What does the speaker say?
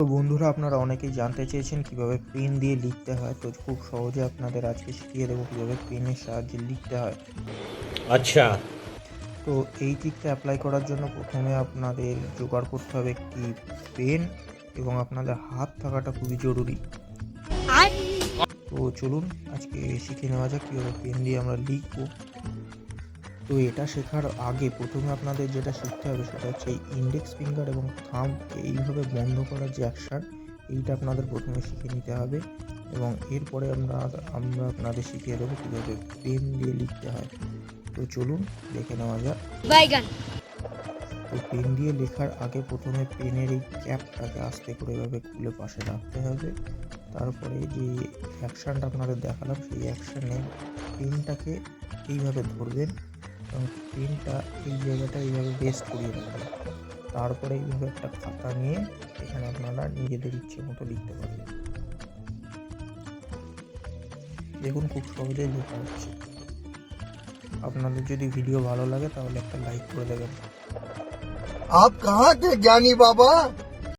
তো বন্ধুরা, আপনারা অনেকেই জানতে চেয়েছেন কিভাবে পেন দিয়ে লিখতে হয়। তো খুব সহজে আপনাদের আজকে শিখিয়ে দেবো কিভাবে পেনের সাহায্যে লিখতে হয়। अच्छा। তো এই ট্রিকটা অ্যাপ্লাই করার জন্য প্রথমে আপনাদের জোগাড় করতে হবে একটি পেন এবং আপনাদের হাত থাকাটা খুবই জরুরি। তো চলুন আজকে শিখে নেওয়া যাক কীভাবে পেন দিয়ে আমরা লিখবো। তো এটা শেখার আগে প্রথমে আপনাদের যেটা শিখতে হবে সেটা হচ্ছে এই ইন্ডেক্স ফিঙ্গার এবং থাম্বকে এইভাবে বন্ধ করার যে অ্যাকশন, এইটা আপনাদের প্রথমে শিখে নিতে হবে এবং এরপরে আমরা আপনাদের শিখিয়ে দেবো কীভাবে পেন দিয়ে লিখতে হয়। তো চলুন দেখে নেওয়া যাক। তো পেন দিয়ে লেখার আগে প্রথমে পেনের এই ক্যাপটাকে আস্তে করে এভাবে খুলে পাশে রাখতে হবে। তারপরে যে অ্যাকশানটা আপনাদের দেখালাম সেই অ্যাকশানে পেনটাকে এইভাবে ধরবেন এবং পেনটা এই জায়গাটা এইভাবে রেস্ট করিয়ে রাখবেন। তারপরে এইভাবে একটা খাতা নিয়ে এখানে আপনারা নিজেদের ইচ্ছে মতো লিখতে পারবেন। দেখুন খুব সহজেই লেখা হচ্ছে। আপনাদের যদি ভিডিও ভালো লাগে তাহলে একটা লাইক করে দেবেন। आप कहाँ थे ज्ञानी बाबा?